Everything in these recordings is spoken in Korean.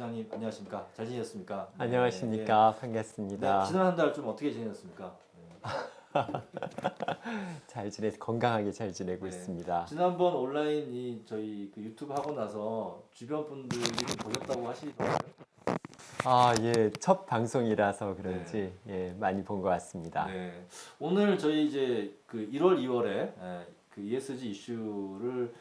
회장님 안녕하십니까? 잘 지내셨습니까? 안녕하십니까? 반갑습니다. 네, 지난 한 달 좀 어떻게 지내셨습니까? 잘 건강하게 잘 지내고 있습니다. 지난번 온라인 저희 그 유튜브 하고 나서 주변 분들이 좀 보셨다고 하시더라고요. 예, 첫 방송이라서 그런지 많이 본 것 같습니다. 네, 오늘 저희 이제 그 1월, 2월에 그 ESG 이슈를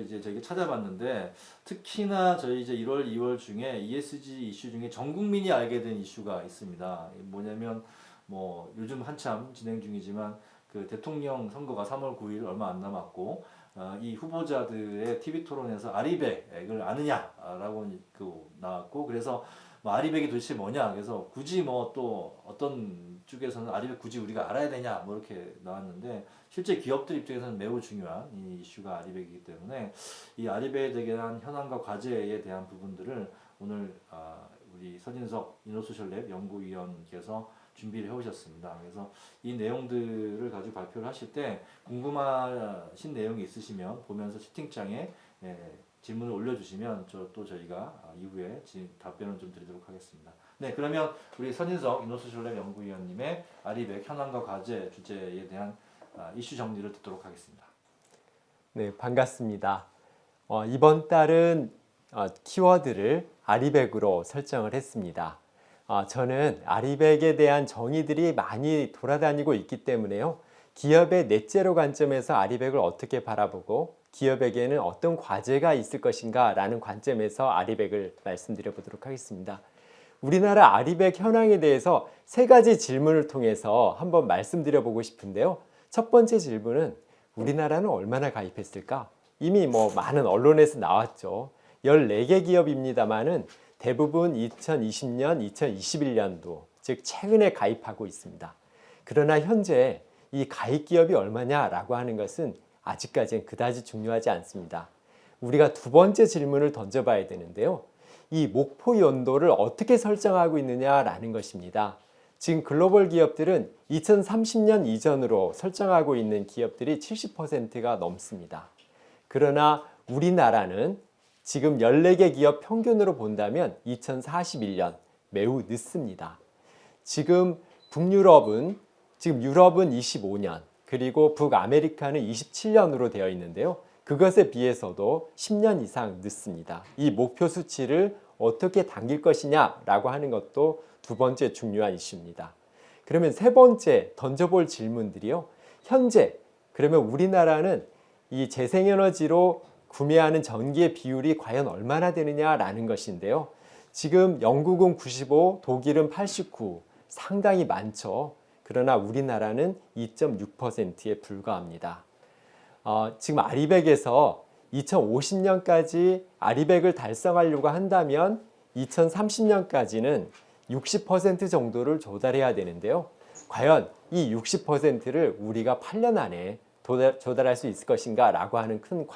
이제 저희가 찾아봤는데 특히나 저희 이제 1월, 2월 중에 ESG 이슈 중에 전 국민이 알게 된 이슈가 있습니다. 뭐냐면 뭐 요즘 한참 진행 중이지만 그 대통령 선거가 3월 9일 얼마 안 남았고 이 후보자들의 TV 토론에서 아리백을 아느냐라고 나왔고 그래서 뭐 아리백이 도대체 뭐냐 그래서 굳이 뭐 또 어떤 쪽에서는 아리백 굳이 우리가 알아야 되냐 뭐 이렇게 나왔는데 실제 기업들 입장에서는 매우 중요한 이 이슈가 아리백이기 때문에 이 아리백에 대한 현황과 과제에 대한 부분들을 오늘 우리 서진석 이노소셜랩 연구위원께서 준비를 해오셨습니다. 그래서 이 내용들을 가지고 발표를 하실 때 궁금하신 내용이 있으시면 보면서 채팅창에 질문을 올려주시면 저희가 이후에 답변을 좀 드리도록 하겠습니다. 네, 그러면 우리 서진석 이노소셜랩 연구위원님의 아리백 현황과 과제 주제에 대한 이슈 정리를 듣도록 하겠습니다. 네, 반갑습니다. 이번 달은 키워드를 아리백으로 설정을 했습니다. 저는 아리백에 대한 정의들이 많이 돌아다니고 있기 때문에요. 기업의 넷제로 관점에서 아리백을 어떻게 바라보고 기업에게는 어떤 과제가 있을 것인가 라는 관점에서 아리백을 말씀드려 보도록 하겠습니다. 우리나라 아리백 현황에 대해서 세 가지 질문을 통해서 한번 말씀드려 보고 싶은데요. 첫 번째 질문은 우리나라는 얼마나 가입했을까? 이미 뭐 많은 언론에서 나왔죠. 14개 기업입니다만은 대부분 2020년, 2021년도, 즉 최근에 가입하고 있습니다. 그러나 현재 이 가입 기업이 얼마냐라고 하는 것은 아직까지는 그다지 중요하지 않습니다. 우리가 두 번째 질문을 던져봐야 되는데요. 이 목표 연도를 어떻게 설정하고 있느냐라는 것입니다. 지금 글로벌 기업들은 2030년 이전으로 설정하고 있는 기업들이 70%가 넘습니다. 그러나 우리나라는 지금 14개 기업 평균으로 본다면 2041년 매우 늦습니다. 지금 유럽은 25년 그리고 북아메리카는 27년으로 되어 있는데요. 그것에 비해서도 10년 이상 늦습니다. 이 목표 수치를 어떻게 당길 것이냐라고 하는 것도 두 번째 중요한 이슈입니다. 그러면 세 번째 던져볼 질문들이요. 현재 그러면 우리나라는 이 재생에너지로 구매하는 전기의 비율이 과연 얼마나 되느냐라는 것인데요. 지금 영국은 95, 독일은 89, 상당히 많죠. 그러나 우리나라는 2.6%에 불과합니다. 지금 아리백에서 2050년까지 아리백을 달성하려고 한다면 2030년까지는 60% 정도를 조달해야 되는데요. 과연 이 60%를 우리가 8년 안에 조달할 수 있을 것인가 라고 하는 큰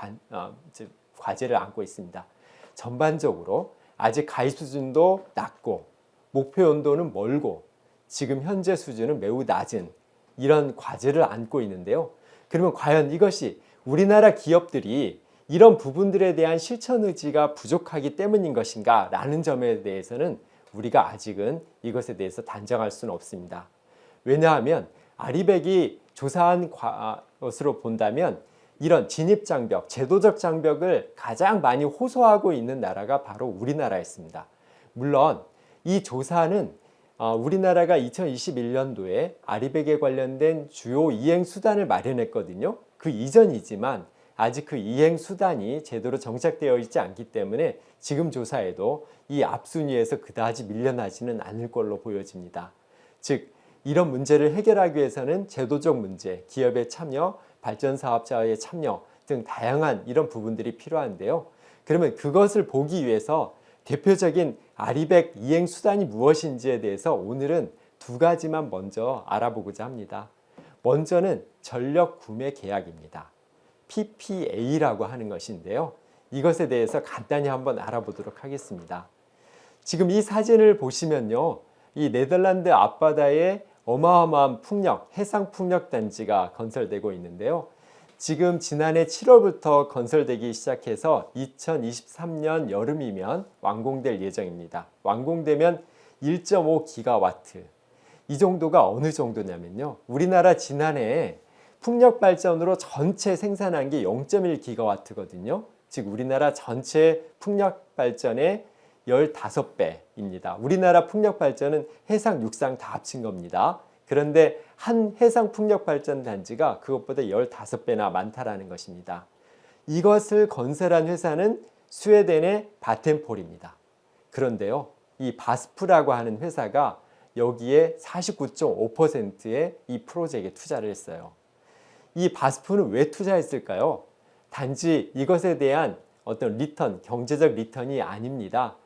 과제를 안고 있습니다. 전반적으로 아직 가입 수준도 낮고 목표 연도는 멀고 지금 현재 수준은 매우 낮은 이런 과제를 안고 있는데요. 그러면 과연 이것이 우리나라 기업들이 이런 부분들에 대한 실천 의지가 부족하기 때문인 것인가 라는 점에 대해서는 우리가 아직은 이것에 대해서 단정할 수는 없습니다. 왜냐하면 아리백이 조사한 것으로 본다면 이런 진입장벽, 제도적 장벽을 가장 많이 호소하고 있는 나라가 바로 우리나라였습니다. 물론 이 조사는 우리나라가 2021년도에 아리백에 관련된 주요 이행수단을 마련했거든요. 그 이전이지만 아직 그 이행수단이 제대로 정착되어 있지 않기 때문에 지금 조사에도 이 앞순위에서 그다지 밀려나지는 않을 걸로 보여집니다. 즉 이런 문제를 해결하기 위해서는 제도적 문제, 기업의 참여, 발전사업자의 참여 등 다양한 이런 부분들이 필요한데요. 그러면 그것을 보기 위해서 대표적인 아리백 이행 수단이 무엇인지에 대해서 오늘은 두 가지만 먼저 알아보고자 합니다. 먼저는 전력 구매 계약입니다. PPA라고 하는 것인데요. 이것에 대해서 간단히 한번 알아보도록 하겠습니다. 지금 이 사진을 보시면요. 이 네덜란드 앞바다에 어마어마한 해상 풍력 단지가 건설되고 있는데요. 지금 지난해 7월부터 건설되기 시작해서 2023년 여름이면 완공될 예정입니다. 완공되면 1.5기가와트. 이 정도가 어느 정도냐면요. 우리나라 지난해 풍력 발전으로 전체 생산한 게 0.1기가와트거든요. 즉 우리나라 전체 풍력 발전의 15배입니다. 우리나라 풍력 발전은 해상, 육상 다 합친 겁니다. 그런데 한 해상 풍력 발전 단지가 그것보다 15배나 많다라는 것입니다. 이것을 건설한 회사는 스웨덴의 바텐폴입니다. 그런데요, 이 바스프라고 하는 회사가 여기에 49.5%의 이 프로젝트에 투자를 했어요. 이 바스프는 왜 투자했을까요? 단지 이것에 대한 어떤 리턴, 경제적 리턴이 아닙니다.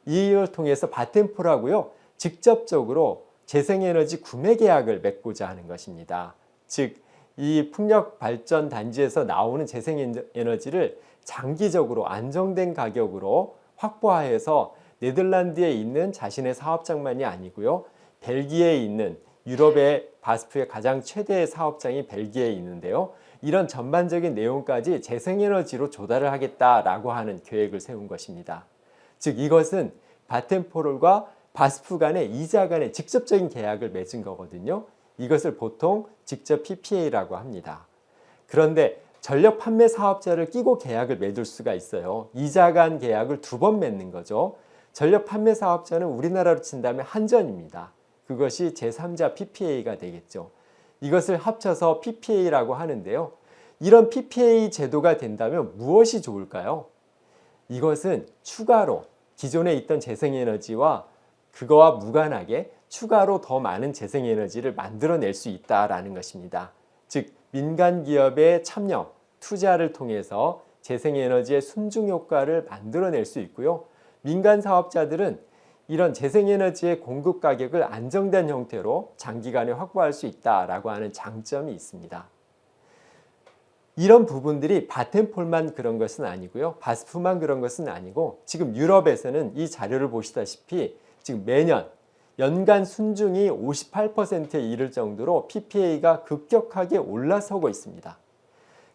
이를 통해서 바텐폴하고요, 직접적으로 재생에너지 구매 계약을 맺고자 하는 것입니다. 즉, 이 풍력 발전 단지에서 나오는 재생에너지를 장기적으로 안정된 가격으로 확보하여서 네덜란드에 있는 자신의 사업장만이 아니고요, 벨기에에 있는 유럽의 바스프의 가장 최대의 사업장이 벨기에에 있는데요. 이런 전반적인 내용까지 재생에너지로 조달을 하겠다라고 하는 계획을 세운 것입니다. 즉 이것은 바텐폴과 바스프 간의 이자 간의 직접적인 계약을 맺은 거거든요. 이것을 보통 직접 PPA라고 합니다. 그런데 전력 판매 사업자를 끼고 계약을 맺을 수가 있어요. 이자 간 계약을 2번 맺는 거죠. 전력 판매 사업자는 우리나라로 친다면 한전입니다. 그것이 제3자 PPA가 되겠죠. 이것을 합쳐서 PPA라고 하는데요. 이런 PPA 제도가 된다면 무엇이 좋을까요? 이것은 추가로 기존에 있던 재생에너지와 그거와 무관하게 추가로 더 많은 재생에너지를 만들어낼 수 있다라는 것입니다. 즉 민간 기업의 참여, 투자를 통해서 재생에너지의 순증 효과를 만들어낼 수 있고요. 민간 사업자들은 이런 재생에너지의 공급 가격을 안정된 형태로 장기간에 확보할 수 있다라고 하는 장점이 있습니다. 이런 부분들이 바텐폴만 그런 것은 아니고요. 바스프만 그런 것은 아니고 지금 유럽에서는 이 자료를 보시다시피 지금 매년 연간 순증이 58%에 이를 정도로 PPA가 급격하게 올라서고 있습니다.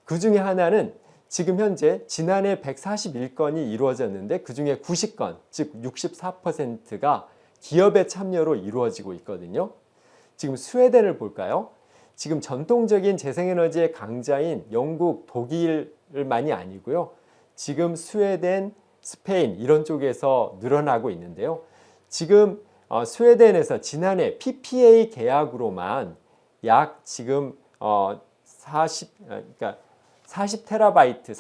그 중에 하나는 지금 현재 지난해 141건이 이루어졌는데 그 중에 90건, 즉 64%가 기업의 참여로 이루어지고 있거든요. 지금 스웨덴을 볼까요? 지금 전통적인 재생에너지의 강자인 영국, 독일만이 아니고요. 지금 스웨덴, 스페인 이런 쪽에서 늘어나고 있는데요. 지금 스웨덴에서 지난해 PPA 계약으로만 약 지금 40테라바이트,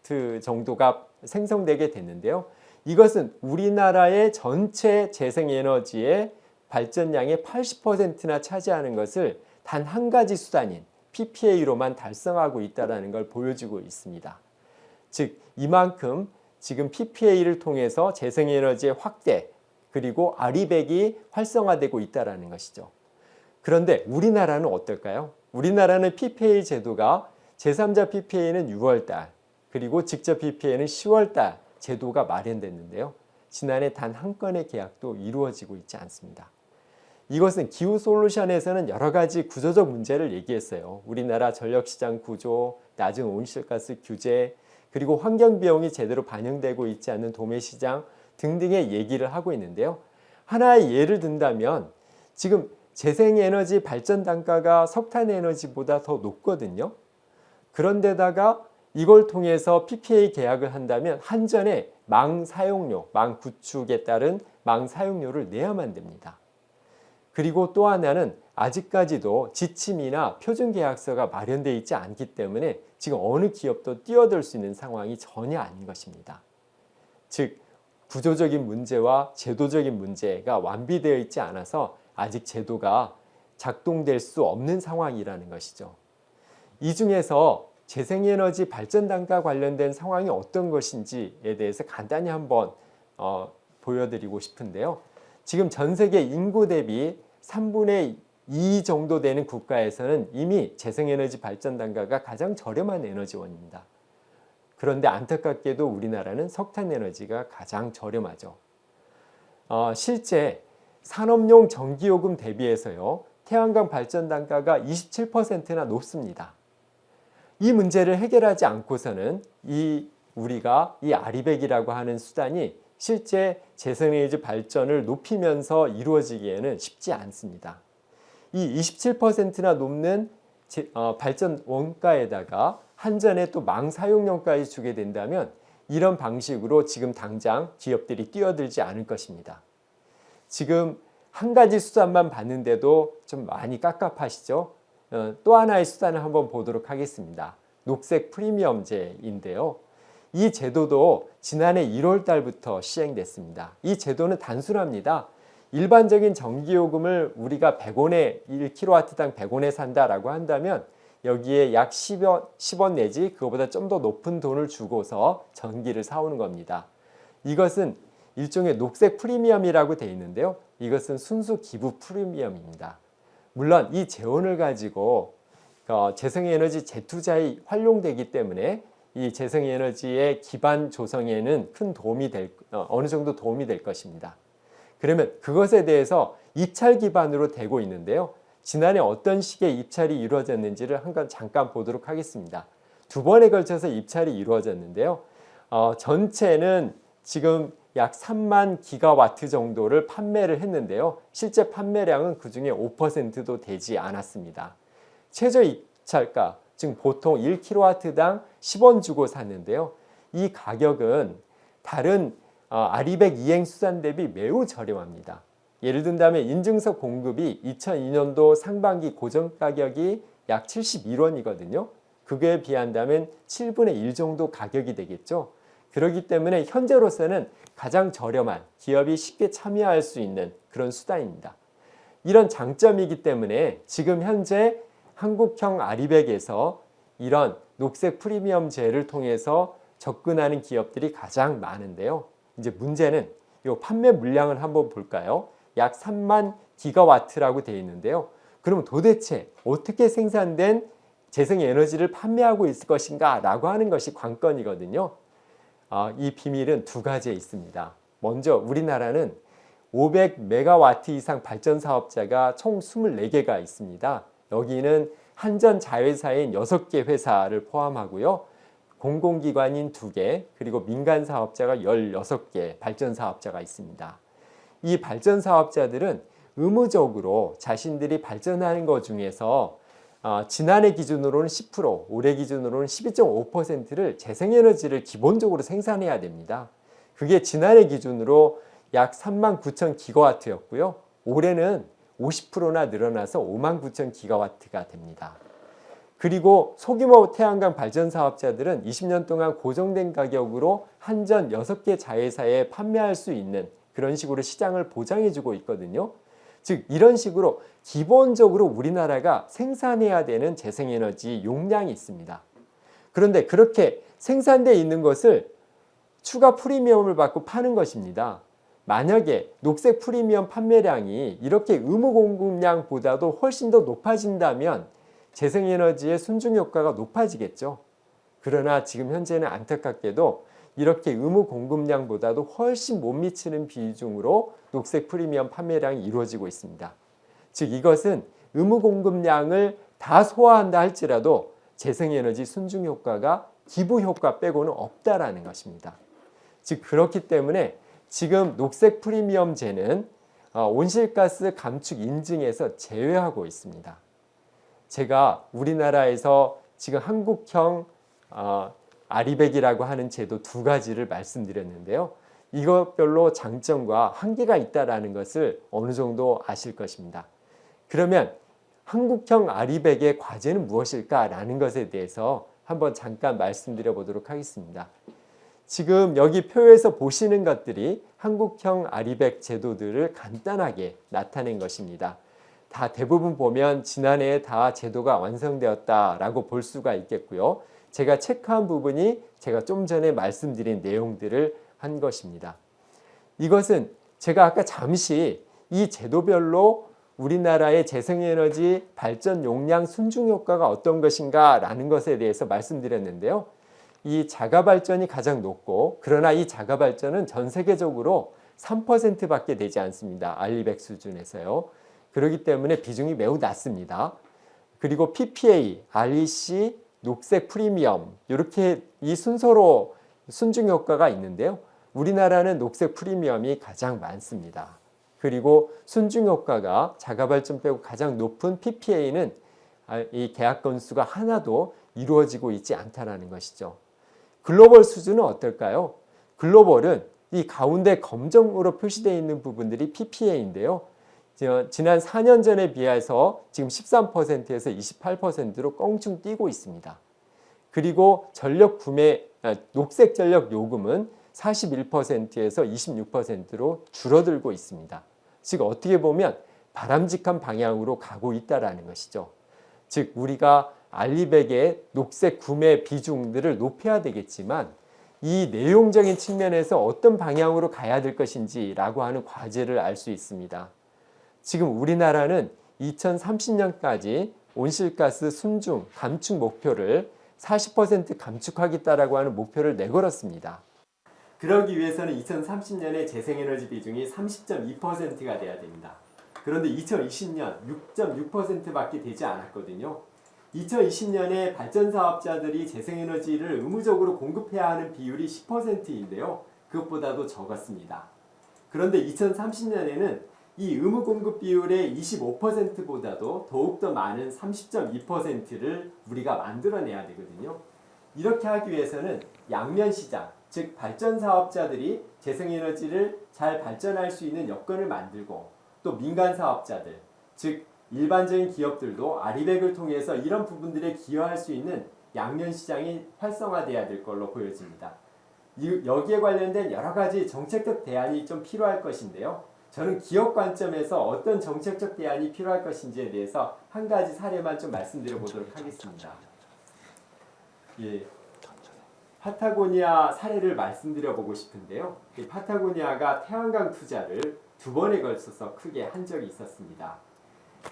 39테라와이트 정도가 생성되게 됐는데요. 이것은 우리나라의 전체 재생에너지의 발전량의 80%나 차지하는 것을 단 한 가지 수단인 PPA로만 달성하고 있다는 걸 보여주고 있습니다. 즉 이만큼 지금 PPA를 통해서 재생에너지의 확대 그리고 아리백이 활성화되고 있다는 것이죠. 그런데 우리나라는 어떨까요? 우리나라는 PPA 제도가 제3자 PPA는 6월달 그리고 직접 PPA는 10월달 제도가 마련됐는데요. 지난해 단 한 건의 계약도 이루어지고 있지 않습니다. 이것은 기후 솔루션에서는 여러 가지 구조적 문제를 얘기했어요. 우리나라 전력시장 구조, 낮은 온실가스 규제, 그리고 환경 비용이 제대로 반영되고 있지 않는 도매시장 등등의 얘기를 하고 있는데요. 하나의 예를 든다면 지금 재생에너지 발전 단가가 석탄에너지보다 더 높거든요. 그런데다가 이걸 통해서 PPA 계약을 한다면 한전에 망 사용료, 망 구축에 따른 망 사용료를 내야만 됩니다. 그리고 또 하나는 아직까지도 지침이나 표준계약서가 마련되어 있지 않기 때문에 지금 어느 기업도 뛰어들 수 있는 상황이 전혀 아닌 것입니다. 즉 구조적인 문제와 제도적인 문제가 완비되어 있지 않아서 아직 제도가 작동될 수 없는 상황이라는 것이죠. 이 중에서 재생에너지 발전 단가 관련된 상황이 어떤 것인지에 대해서 간단히 한번 보여드리고 싶은데요. 지금 전 세계 인구 대비 3분의 2 정도 되는 국가에서는 이미 재생에너지 발전 단가가 가장 저렴한 에너지원입니다. 그런데 안타깝게도 우리나라는 석탄에너지가 가장 저렴하죠. 실제 산업용 전기요금 대비해서요. 태양광 발전 단가가 27%나 높습니다. 이 문제를 해결하지 않고서는 우리가 이 아리백이라고 하는 수단이 실제 재생에너지 발전을 높이면서 이루어지기에는 쉽지 않습니다. 이 27%나 넘는 발전 원가에다가 한전에 또 망사용료까지 주게 된다면 이런 방식으로 지금 당장 기업들이 뛰어들지 않을 것입니다. 지금 한 가지 수단만 봤는데도 좀 많이 깝깝하시죠? 또 하나의 수단을 한번 보도록 하겠습니다. 녹색 프리미엄제인데요. 이 제도도 지난해 1월 달부터 시행됐습니다. 이 제도는 단순합니다. 일반적인 전기요금을 우리가 100원에 1kW당 100원에 산다라고 한다면 여기에 약 10원 내지 그거보다 좀 더 높은 돈을 주고서 전기를 사오는 겁니다. 이것은 일종의 녹색 프리미엄이라고 되어 있는데요. 이것은 순수 기부 프리미엄입니다. 물론 이 재원을 가지고 재생에너지 재투자에 활용되기 때문에 이 재생에너지의 기반 조성에는 큰 도움이 어느 정도 도움이 될 것입니다. 그러면 그것에 대해서 입찰 기반으로 되고 있는데요. 지난해 어떤 식의 입찰이 이루어졌는지를 잠깐 보도록 하겠습니다. 두 번에 걸쳐서 입찰이 이루어졌는데요. 전체는 지금 약 3만 기가와트 정도를 판매를 했는데요. 실제 판매량은 그 중에 5%도 되지 않았습니다. 최저 입찰가, 즉 보통 1kW당 10원 주고 샀는데요. 이 가격은 다른 아리백 이행 수단 대비 매우 저렴합니다. 예를 든다면 인증서 공급이 2002년도 상반기 고정 가격이 약 71원이거든요. 그거에 비한다면 7분의 1 정도 가격이 되겠죠. 그렇기 때문에 현재로서는 가장 저렴한 기업이 쉽게 참여할 수 있는 그런 수단입니다. 이런 장점이기 때문에 지금 현재 한국형 아리백에서 이런 녹색 프리미엄제를 통해서 접근하는 기업들이 가장 많은데요. 이제 문제는 이 판매 물량을 한번 볼까요? 약 3만 기가와트라고 되어 있는데요. 그럼 도대체 어떻게 생산된 재생에너지를 판매하고 있을 것인가 라고 하는 것이 관건이거든요. 이 비밀은 두 가지에 있습니다. 먼저 우리나라는 500메가와트 이상 발전 사업자가 총 24개가 있습니다. 여기는 한전 자회사인 6개 회사를 포함하고요. 공공기관인 2개, 그리고 민간 사업자가 16개 발전 사업자가 있습니다. 이 발전 사업자들은 의무적으로 자신들이 발전하는 것 중에서 지난해 기준으로는 10%, 올해 기준으로는 12.5%를 재생에너지를 기본적으로 생산해야 됩니다. 그게 지난해 기준으로 약 3만 9천 기가와트였고요. 올해는 50%나 늘어나서 5만 9천 기가와트가 됩니다. 그리고 소규모 태양광 발전 사업자들은 20년 동안 고정된 가격으로 한전 6개 자회사에 판매할 수 있는 그런 식으로 시장을 보장해주고 있거든요. 즉 이런 식으로 기본적으로 우리나라가 생산해야 되는 재생에너지 용량이 있습니다. 그런데 그렇게 생산되어 있는 것을 추가 프리미엄을 받고 파는 것입니다. 만약에 녹색 프리미엄 판매량이 이렇게 의무 공급량보다도 훨씬 더 높아진다면 재생에너지의 순증 효과가 높아지겠죠. 그러나 지금 현재는 안타깝게도 이렇게 의무 공급량보다도 훨씬 못 미치는 비중으로 녹색 프리미엄 판매량이 이루어지고 있습니다. 즉 이것은 의무 공급량을 다 소화한다 할지라도 재생에너지 순증 효과가 기부 효과 빼고는 없다라는 것입니다. 즉 그렇기 때문에 지금 녹색 프리미엄제는 온실가스 감축 인증에서 제외하고 있습니다. 제가 우리나라에서 지금 한국형 아리백이라고 하는 제도 두 가지를 말씀드렸는데요. 이것별로 장점과 한계가 있다는 것을 어느 정도 아실 것입니다. 그러면 한국형 아리백의 과제는 무엇일까라는 것에 대해서 한번 잠깐 말씀드려 보도록 하겠습니다. 지금 여기 표에서 보시는 것들이 한국형 아리백 제도들을 간단하게 나타낸 것입니다. 다 대부분 보면 지난해에 다 제도가 완성되었다라고 볼 수가 있겠고요. 제가 체크한 부분이 제가 좀 전에 말씀드린 내용들을 한 것입니다. 이것은 제가 아까 잠시 이 제도별로 우리나라의 재생에너지 발전 용량 순증 효과가 어떤 것인가 라는 것에 대해서 말씀드렸는데요. 이 자가발전이 가장 높고 그러나 이 자가발전은 전 세계적으로 3%밖에 되지 않습니다. 아리백 수준에서요. 그렇기 때문에 비중이 매우 낮습니다. 그리고 PPA, REC, 녹색 프리미엄 이렇게 이 순서로 순증 효과가 있는데요. 우리나라는 녹색 프리미엄이 가장 많습니다. 그리고 순증 효과가 자가발전 빼고 가장 높은 PPA는 이 계약 건수가 하나도 이루어지고 있지 않다는 것이죠. 글로벌 수준은 어떨까요? 글로벌은 이 가운데 검정으로 표시되어 있는 부분들이 PPA인데요. 지난 4년 전에 비해서 지금 13%에서 28%로 껑충 뛰고 있습니다. 그리고 녹색 전력 요금은 41%에서 26%로 줄어들고 있습니다. 즉 어떻게 보면 바람직한 방향으로 가고 있다는 것이죠. 즉 우리가 알리백의 녹색 구매 비중들을 높여야 되겠지만 이 내용적인 측면에서 어떤 방향으로 가야 될 것인지라고 하는 과제를 알 수 있습니다. 지금 우리나라는 2030년까지 온실가스 순중 감축 목표를 40% 감축하겠다라고 하는 목표를 내걸었습니다. 그러기 위해서는 2030년에 재생에너지 비중이 30.2%가 돼야 됩니다. 그런데 2020년 6.6%밖에 되지 않았거든요. 2020년에 발전사업자들이 재생에너지를 의무적으로 공급해야 하는 비율이 10%인데요. 그것보다도 적었습니다. 그런데 2030년에는 이 의무 공급 비율의 25%보다도 더욱더 많은 30.2%를 우리가 만들어내야 되거든요. 이렇게 하기 위해서는 양면 시장, 즉 발전사업자들이 재생에너지를 잘 발전할 수 있는 여건을 만들고 또 민간 사업자들, 즉 일반적인 기업들도 아리백을 통해서 이런 부분들에 기여할 수 있는 양면 시장이 활성화돼야 될 걸로 보여집니다. 여기에 관련된 여러 가지 정책적 대안이 좀 필요할 것인데요. 저는 기업 관점에서 어떤 정책적 대안이 필요할 것인지에 대해서 한 가지 사례만 좀 말씀드려 보도록 하겠습니다. 예, 파타고니아 사례를 말씀드려 보고 싶은데요. 이 파타고니아가 태양광 투자를 2번에 걸쳐서 크게 한 적이 있었습니다.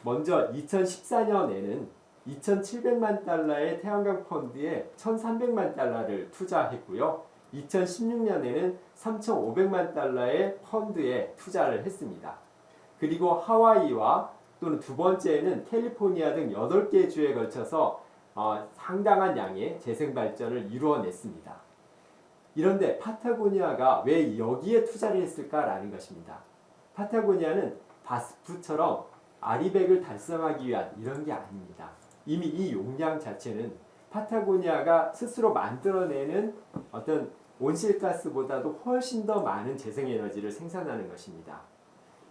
먼저 2014년에는 2,700만 달러의 태양광 펀드에 1,300만 달러를 투자했고요. 2016년에는 3,500만 달러의 펀드에 투자를 했습니다. 그리고 하와이와 또는 두 번째는 캘리포니아 등 8개 주에 걸쳐서 상당한 양의 재생발전을 이루어냈습니다. 이런데 파타고니아가 왜 여기에 투자를 했을까라는 것입니다. 파타고니아는 바스프처럼 아리백을 달성하기 위한 이런 게 아닙니다. 이미 이 용량 자체는 파타고니아가 스스로 만들어내는 어떤 온실가스보다도 훨씬 더 많은 재생에너지를 생산하는 것입니다.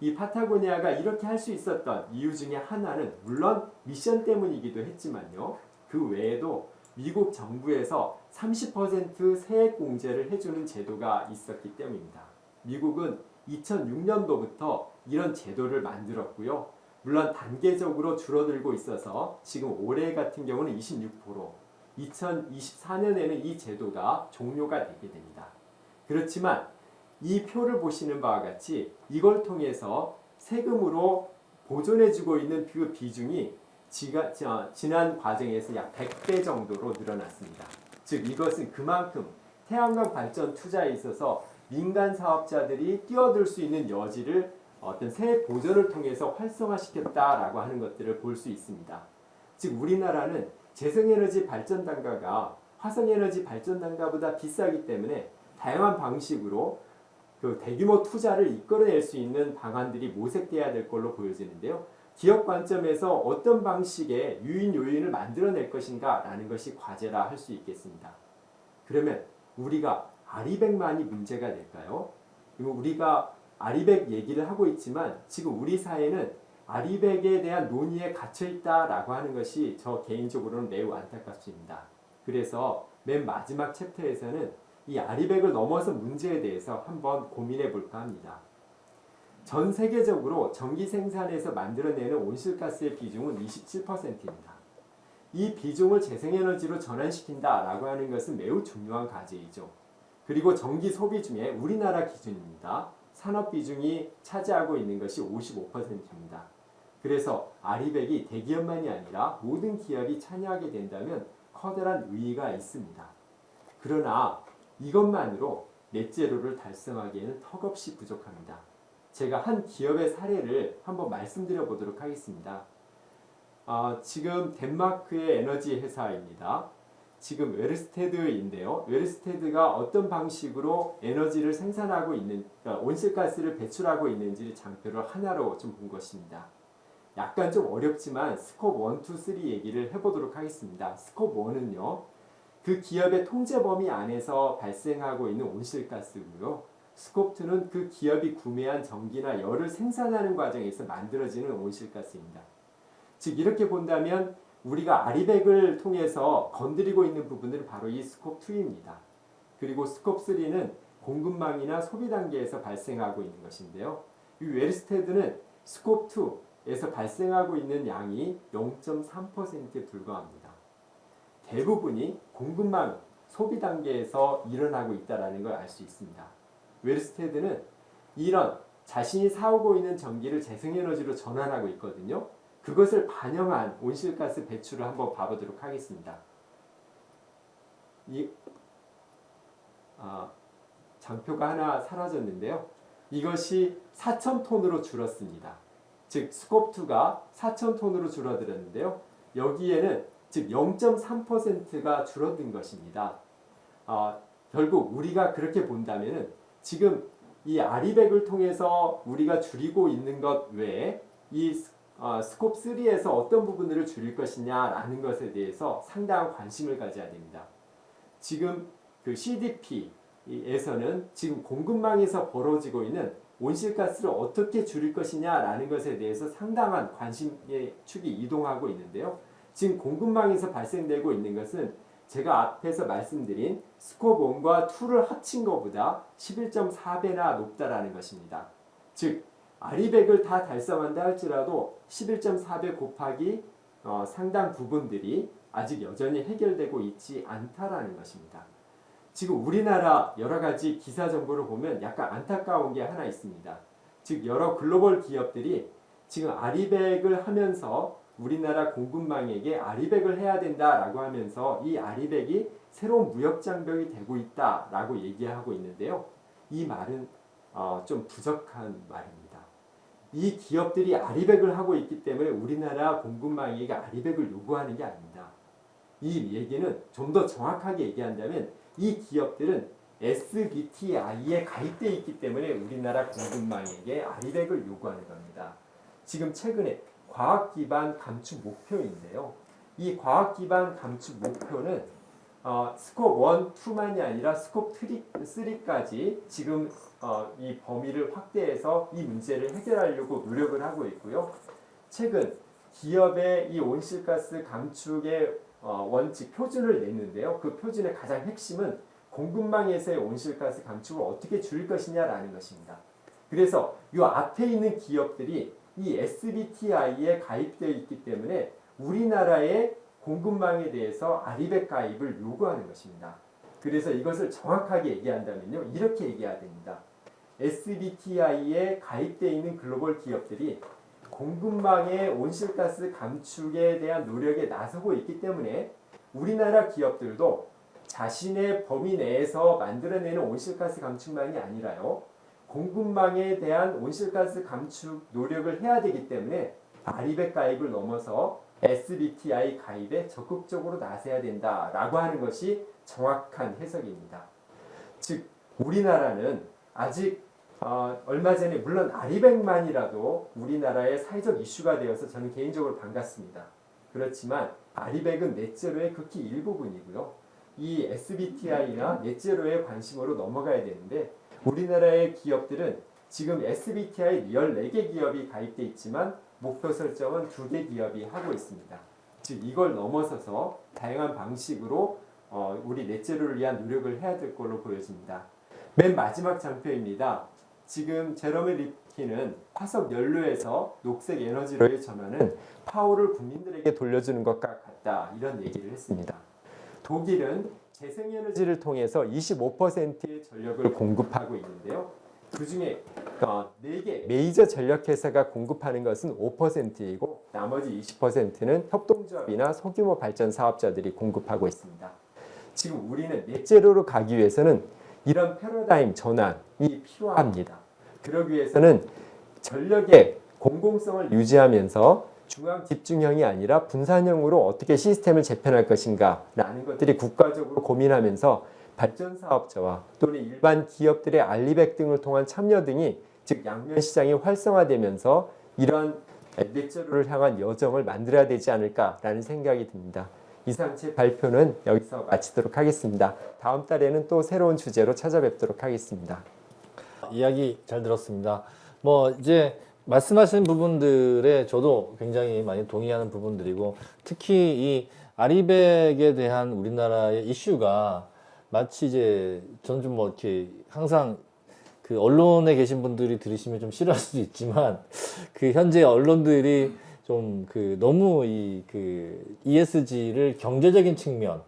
이 파타고니아가 이렇게 할 수 있었던 이유 중에 하나는 물론 미션 때문이기도 했지만요. 그 외에도 미국 정부에서 30% 세액 공제를 해주는 제도가 있었기 때문입니다. 미국은 2006년도부터 이런 제도를 만들었고요. 물론 단계적으로 줄어들고 있어서 지금 올해 같은 경우는 26%, 2024년에는 이 제도가 종료가 되게 됩니다. 그렇지만 이 표를 보시는 바와 같이 이걸 통해서 세금으로 보존해주고 있는 그 비중이 지난 과정에서 약 100배 정도로 늘어났습니다. 즉 이것은 그만큼 태양광 발전 투자에 있어서 민간 사업자들이 뛰어들 수 있는 여지를 어떤 세액 보전을 통해서 활성화시켰다라고 하는 것들을 볼 수 있습니다. 즉 우리나라는 재생에너지 발전 단가가 화석에너지 발전 단가보다 비싸기 때문에 다양한 방식으로 그 대규모 투자를 이끌어낼 수 있는 방안들이 모색돼야 될 걸로 보여지는데요. 기업 관점에서 어떤 방식의 유인 요인을 만들어낼 것인가라는 것이 과제라 할 수 있겠습니다. 그러면 우리가 아리백만이 문제가 될까요? 우리가 아리백 얘기를 하고 있지만 지금 우리 사회는 아리백에 대한 논의에 갇혀 있다라고 하는 것이 저 개인적으로는 매우 안타깝습니다. 그래서 맨 마지막 챕터에서는 이 아리백을 넘어선 문제에 대해서 한번 고민해 볼까 합니다. 전 세계적으로 전기 생산에서 만들어내는 온실가스의 비중은 27%입니다. 이 비중을 재생에너지로 전환시킨다라고 하는 것은 매우 중요한 과제이죠. 그리고 전기 소비 중에 우리나라 기준입니다. 산업 비중이 차지하고 있는 것이 55%입니다. 그래서 아리백이 대기업만이 아니라 모든 기업이 참여하게 된다면 커다란 의의가 있습니다. 그러나 이것만으로 넷제로를 달성하기에는 턱없이 부족합니다. 제가 한 기업의 사례를 한번 말씀드려 보도록 하겠습니다. 지금 덴마크의 에너지 회사입니다. 지금 웨르스테드인데요. 웨르스테드가 어떤 방식으로 에너지를 생산하고 있는, 그러니까 온실가스를 배출하고 있는지를 장표를 하나로 좀 본 것입니다. 약간 좀 어렵지만 스콥 1, 2, 3 얘기를 해보도록 하겠습니다. 스콥 1은요. 그 기업의 통제 범위 안에서 발생하고 있는 온실가스고요. 스콥 2는 그 기업이 구매한 전기나 열을 생산하는 과정에서 만들어지는 온실가스입니다. 즉 이렇게 본다면 우리가 아리백을 통해서 건드리고 있는 부분들은 바로 이 스콥 2입니다. 그리고 스콥 3는 공급망이나 소비 단계에서 발생하고 있는 것인데요. 이 웨르스테드는 스콥 2에서 발생하고 있는 양이 0.3%에 불과합니다. 대부분이 공급망, 소비 단계에서 일어나고 있다는 걸 알 수 있습니다. 웨르스테드는 이런 자신이 사오고 있는 전기를 재생에너지로 전환하고 있거든요. 그것을 반영한 온실가스 배출을 한번 봐보도록 하겠습니다. 장표가 하나 사라졌는데요. 이것이 4,000톤으로 줄었습니다. 즉 스콥2가 4,000톤으로 줄어들었는데요. 여기에는 즉 0.3%가 줄어든 것입니다. 결국 우리가 그렇게 본다면은 지금 이 아리백을 통해서 우리가 줄이고 있는 것 외에 이 스콥 3에서 어떤 부분들을 줄일 것이냐라는 것에 대해서 상당한 관심을 가져야 됩니다. 지금 그 CDP에서는 지금 공급망에서 벌어지고 있는 온실가스를 어떻게 줄일 것이냐라는 것에 대해서 상당한 관심의 축이 이동하고 있는데요. 지금 공급망에서 발생되고 있는 것은 제가 앞에서 말씀드린 스콥 1과 2를 합친 것보다 11.4배나 높다라는 것입니다. 즉 아리백을 다 달성한다 할지라도 11.4배 곱하기 상당 부분들이 아직 여전히 해결되고 있지 않다라는 것입니다. 지금 우리나라 여러 가지 기사 정보를 보면 약간 안타까운 게 하나 있습니다. 즉 여러 글로벌 기업들이 지금 아리백을 하면서 우리나라 공급망에게 아리백을 해야 된다라고 하면서 이 아리백이 새로운 무역 장벽이 되고 있다라고 얘기하고 있는데요. 이 말은 좀 부족한 말입니다. 이 기업들이 아리백을 하고 있기 때문에 우리나라 공급망에게 아리백을 요구하는 게 아닙니다. 이 얘기는 좀 더 정확하게 얘기한다면 이 기업들은 SBTI에 가입되어 있기 때문에 우리나라 공급망에게 아리백을 요구하는 겁니다. 지금 최근에 과학기반 감축 목표인데요. 이 과학기반 감축 목표는 스콥 1, 2만이 아니라 스콥 3까지 지금 이 범위를 확대해서 이 문제를 해결하려고 노력을 하고 있고요. 최근 기업의 이 온실가스 감축의 원칙 표준을 냈는데요. 그 표준의 가장 핵심은 공급망에서의 온실가스 감축을 어떻게 줄일 것이냐라는 것입니다. 그래서 이 앞에 있는 기업들이 이 SBTI에 가입되어 있기 때문에 우리나라의 공급망에 대해서 아리백 가입을 요구하는 것입니다. 그래서 이것을 정확하게 얘기한다면요. 이렇게 얘기해야 됩니다. SBTI에 가입되어 있는 글로벌 기업들이 공급망의 온실가스 감축에 대한 노력에 나서고 있기 때문에 우리나라 기업들도 자신의 범위 내에서 만들어내는 온실가스 감축만이 아니라요. 공급망에 대한 온실가스 감축 노력을 해야 되기 때문에 아리백 가입을 넘어서 SBTI 가입에 적극적으로 나서야 된다라고 하는 것이 정확한 해석입니다. 즉 우리나라는 아직 얼마 전에 물론 아리백만이라도 우리나라의 사회적 이슈가 되어서 저는 개인적으로 반갑습니다. 그렇지만 아리백은 넷제로의 극히 일부분이고요. 이 SBTI나 넷제로의 관심으로 넘어가야 되는데 우리나라의 기업들은 지금 SBTI 14개 기업이 가입돼 있지만 목표 설정은 2개 기업이 하고 있습니다. 즉 이걸 넘어서서 다양한 방식으로 우리 넷제로를 위한 노력을 해야 될 걸로 보여집니다. 맨 마지막 장표입니다. 지금 제러미 리프킨은 화석 연료에서 녹색 에너지로의 전환은 파워를 국민들에게 돌려주는 것과 같다 이런 얘기를 했습니다. 독일은 재생에너지를 통해서 25%의 전력을 공급하고 있는데요. 그 중에 4개 메이저 전력회사가 공급하는 것은 5%이고 나머지 20%는 협동조합이나 소규모 발전 사업자들이 공급하고 있습니다. 지금 우리는 넷제로로 가기 위해서는 이런 패러다임 전환이 필요합니다. 그러기 위해서는 전력의 공공성을 유지하면서 중앙 집중형이 아니라 분산형으로 어떻게 시스템을 재편할 것인가 라는 것들이 국가적으로 고민하면서 발전 사업자와 또는 일반 기업들의 알리백 등을 통한 참여 등이 즉 양면 시장이 활성화되면서 이러한 넷제로를 향한 여정을 만들어야 되지 않을까라는 생각이 듭니다. 이상 제 발표는 여기서 마치도록 하겠습니다. 다음 달에는 또 새로운 주제로 찾아뵙도록 하겠습니다. 이야기 잘 들었습니다. 뭐 이제 말씀하신 부분들에 저도 굉장히 많이 동의하는 부분들이고, 특히 이 아리백에 대한 우리나라의 이슈가 마치 이제 전 좀 뭐 이렇게 항상 그 언론에 계신 분들이 들으시면 좀 싫어할 수도 있지만, 그 현재 언론들이 좀 그 너무 이 그 ESG를 경제적인 측면,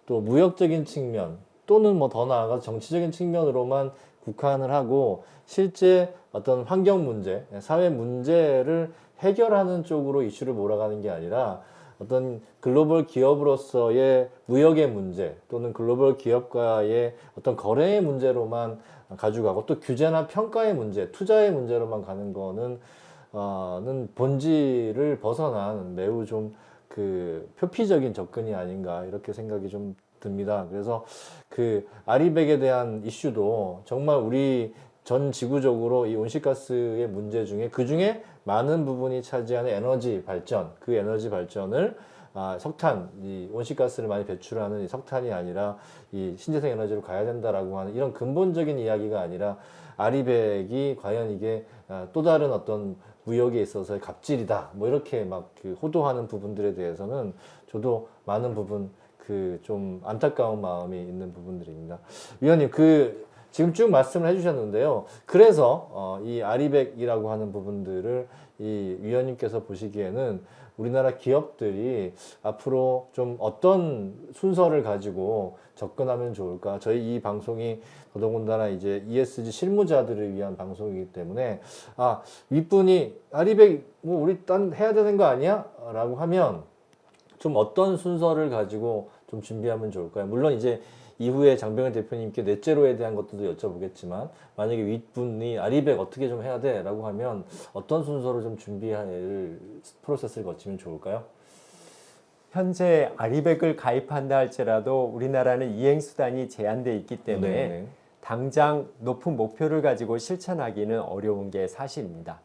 또 무역적인 측면, 또는 뭐 더 나아가서 정치적인 측면으로만 국한을 하고, 실제 어떤 환경 문제, 사회 문제를 해결하는 쪽으로 이슈를 몰아가는 게 아니라 어떤 글로벌 기업으로서의 무역의 문제, 또는 글로벌 기업과의 어떤 거래의 문제로만 가져가고, 또 규제나 평가의 문제, 투자의 문제로만 가는 거는 본질을 벗어난 매우 좀 그 표피적인 접근이 아닌가, 이렇게 생각이 좀 듭니다. 그래서 그 아리백에 대한 이슈도 정말 우리 전 지구적으로 이 온실가스의 문제 중에 그 중에 많은 부분이 차지하는 에너지 발전, 그 에너지 발전을 석탄, 이 온실가스를 많이 배출하는 이 석탄이 아니라 이 신재생 에너지로 가야 된다라고 하는 이런 근본적인 이야기가 아니라, 아리백이 과연 이게 또 다른 어떤 무역에 있어서의 갑질이다, 뭐 이렇게 막 그 호도하는 부분들에 대해서는 저도 많은 부분 그 좀 안타까운 마음이 있는 부분들입니다. 위원님, 그 지금 쭉 말씀을 해주셨는데요. 그래서 이 아리백이라고 하는 부분들을 이 위원님께서 보시기에는 우리나라 기업들이 앞으로 좀 어떤 순서를 가지고 접근하면 좋을까? 저희 이 방송이 더더군다나 이제 ESG 실무자들을 위한 방송이기 때문에, 윗분이 아리백 뭐 우리 딴 해야 되는 거 아니야? 라고 하면 좀 어떤 순서를 가지고 좀 준비하면 좋을까요? 물론 이제 이후에 장병현 대표님께 넷제로에 대한 것들도 여쭤보겠지만, 만약에 윗분이 아리백 어떻게 좀 해야 돼? 라고 하면 어떤 순서로 좀 준비할 프로세스를 거치면 좋을까요? 현재 아리백을 가입한다 할지라도 우리나라는 이행수단이 제한되어 있기 때문에 네. 당장 높은 목표를 가지고 실천하기는 어려운 게 사실입니다.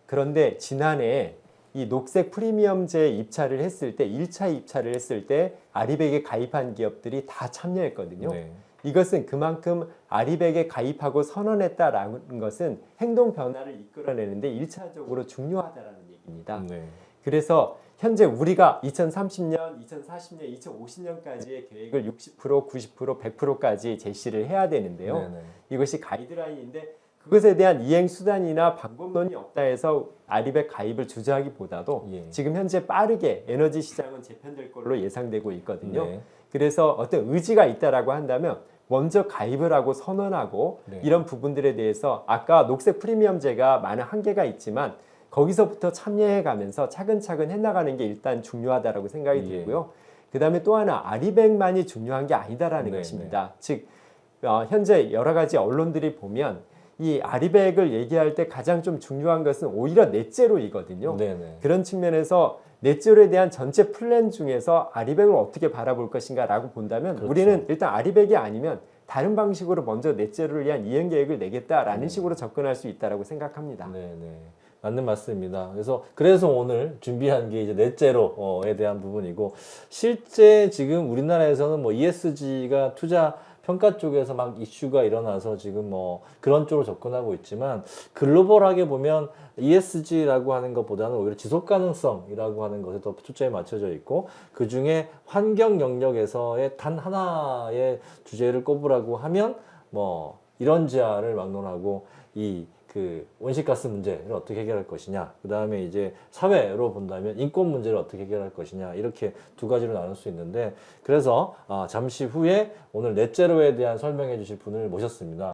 그런데 지난해 이 녹색 프리미엄제 입찰을 했을 때, 1차 입찰을 했을 때 아리백에 가입한 기업들이 다 참여했거든요. 네. 이것은 그만큼 아리백에 가입하고 선언했다라는 것은 행동 변화를 이끌어내는데 1차적으로 중요하다라는 얘기입니다. 네. 그래서 현재 우리가 2030년, 2040년, 2050년까지의 계획을 60%, 90%, 100%까지 제시를 해야 되는데요. 네네. 이것이 가이드라인인데, 그것에 대한 이행 수단이나 방법론이 없다 해서 아리백 가입을 주저하기보다도 예. 지금 현재 빠르게 에너지 시장은 재편될 걸로 예상되고 있거든요. 네. 그래서 어떤 의지가 있다라고 한다면 먼저 가입을 하고 선언하고, 네. 이런 부분들에 대해서 아까 녹색 프리미엄제가 많은 한계가 있지만 거기서부터 참여해 가면서 차근차근 해나가는 게 일단 중요하다라고 생각이 예. 들고요. 그 다음에 또 하나, 아리백만이 중요한 게 아니다라는 네, 것입니다. 즉 현재 여러 가지 언론들이 보면 이 아리백을 얘기할 때 가장 좀 중요한 것은 오히려 넷제로이거든요. 네네. 그런 측면에서 넷제로에 대한 전체 플랜 중에서 아리백을 어떻게 바라볼 것인가 라고 본다면, 그렇죠. 우리는 일단 아리백이 아니면 다른 방식으로 먼저 넷제로를 위한 이행 계획을 내겠다라는 식으로 접근할 수 있다라고 생각합니다. 네네. 맞는 말씀입니다. 그래서 오늘 준비한 게 이제 넷제로에 대한 부분이고, 실제 지금 우리나라에서는 뭐 ESG가 투자 평가 쪽에서 막 이슈가 일어나서 지금 뭐 그런 쪽으로 접근하고 있지만, 글로벌하게 보면 ESG라고 하는 것보다는 오히려 지속 가능성이라고 하는 것에 더 초점이 맞춰져 있고, 그 중에 환경 영역에서의 단 하나의 주제를 꼽으라고 하면 뭐 이런지아를 막론하고 그 온실가스 문제를 어떻게 해결할 것이냐, 그 다음에 이제 사회로 본다면 인권 문제를 어떻게 해결할 것이냐, 이렇게 두 가지로 나눌 수 있는데, 그래서 잠시 후에 오늘 넷제로에 대한 설명해 주실 분을 모셨습니다.